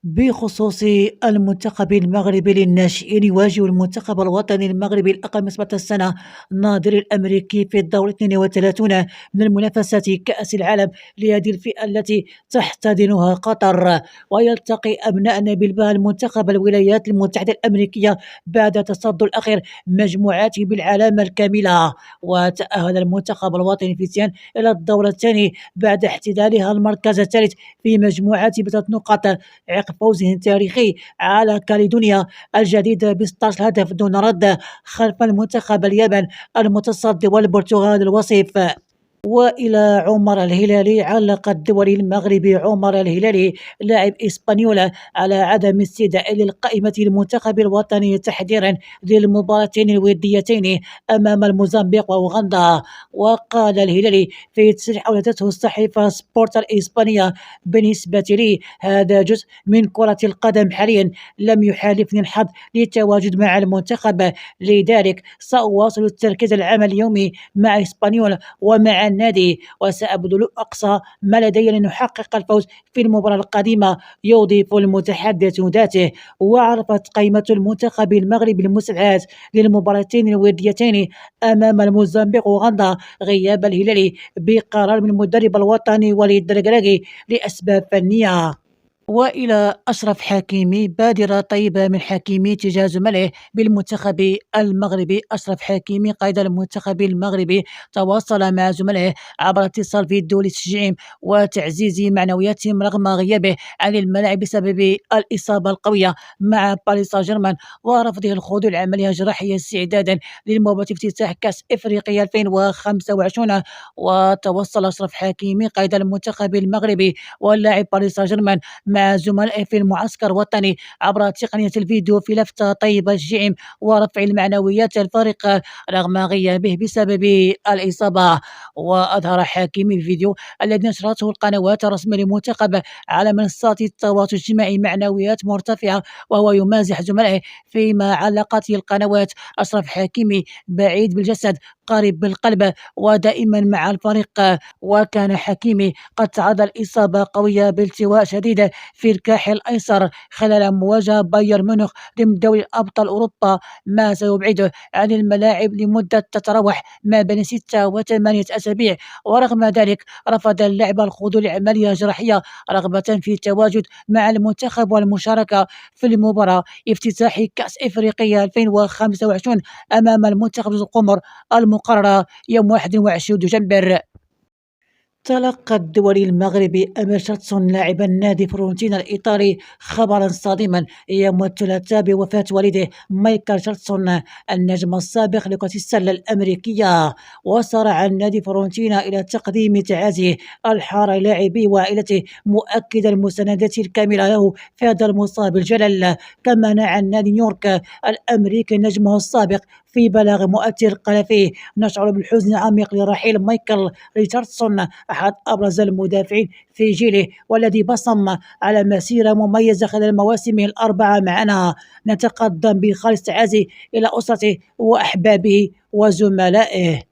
بخصوص المنتخب المغربي للناشئين، يواجه المنتخب الوطني المغربي الأقل من 17 سنة الناظر الأمريكي في الدور 32 من المنافسات كأس العالم لهذه الفئة التي تحتضنها قطر. ويلتقي أبناء نبيل بها المنتخب الولايات المتحدة الأمريكية بعد التصدر الأخير مجموعاته بالعلامة الكاملة. وتأهل المنتخب الوطني في سيان إلى الدور الثاني بعد احتلالها المركز الثالث في مجموعات ب3 نقاط عقب فوزه التاريخي على كاليدونيا الجديدة ب16 هدف دون رد خلف المنتخب اليابان المتصدر والبرتغال الوصيف. وإلى عمر الهلالي، علق الدولي المغربي عمر الهلالي لاعب إسبانيول على عدم استدعاء للقائمة المنتخب الوطني تحضيرا للمباراتين الوديتين أمام الموزمبيق وأوغندا. وقال الهلالي في تصريح أوردته الصحيفة سبورت الإسبانية: بالنسبة لي هذا جزء من كرة القدم حاليا، لم يحالفني الحظ للتواجد مع المنتخب، لذلك سأواصل التركيز العمل اليومي مع إسبانيول ومع النادي، وسأبذل أقصى ما لدي لنحقق الفوز في المباراة القادمة. يضيف المتحدث ذاته: وعرفت قائمة المنتخب المغربي المستدعاة للمباراتين الوديتين أمام الموزمبيق وأوغندا غياب الهلالي بقرار من المدرب الوطني وليد الركراكي لأسباب فنية. وإلى أشرف حكيمي، بادرة طيبة من حكيمي تجاه زملائه بالمنتخب المغربي. أشرف حكيمي قائد المنتخب المغربي تواصل مع زملائه عبر اتصال فيديو لتشجيعهم وتعزيز معنوياتهم رغم غيابه عن الملاعب بسبب الإصابة القوية مع باريس سان جيرمان ورفضه الخضوع لعملية جراحية استعدادا للمباراة افتتاح كأس إفريقيا 2025. وتوصل أشرف حكيمي قائد المنتخب المغربي واللاعب باريس سان جيرمان مع زملائه في المعسكر الوطني عبر تقنية الفيديو في لفتة طيبة تشجيعهم ورفع المعنويات الفارقة رغم غيابه بسبب الإصابة. وأظهر حكيمي الفيديو الذي نشرته القنوات الرسمية للمنتخب على منصات التواصل الاجتماعي معنويات مرتفعة وهو يمازح زملائه، فيما علقت القنوات: أشرف حكيمي بعيد بالجسد قريب بالقلب ودائما مع الفريق. وكان حكيمي قد تعرض لإصابة قوية بالتواء شديد في الكاحل الأيسر خلال مواجهة بايرن ميونخ ضمن دوري أبطال أوروبا، ما سيبعده عن الملاعب لمدة تتراوح ما بين 6 و8 أسابيع. ورغم ذلك رفض اللاعب الخضوع لعملية جراحية رغبة في التواجد مع المنتخب والمشاركة في المباراة افتتاح كأس إفريقيا 2025 أمام المنتخب القمر المقررة يوم 21 دجنبر. تلقى الدولي المغربي أمير شاتسون لاعب النادي فرونتينا الإيطالي خبرا صادما يوم الثلاثاء بوفاة والده مايكل شاتسون النجم السابق لكرة السلة الأمريكية. وصارع النادي فرونتينا إلى تقديم تعازيه الحار لاعبيه وعائلته، مؤكدا المساندة الكاملة له في هذا المصاب الجلل. كما نعى النادي نيويورك الأمريكي نجمه السابق في بلاغ مؤثر قال فيه: نشعر بالحزن العميق لرحيل مايكل ريتشاردسون، أحد أبرز المدافعين في جيله والذي بصم على مسيرة مميزة خلال المواسم الأربعة معنا. نتقدم بخالص تعازي إلى أسرته وأحبابه وزملائه.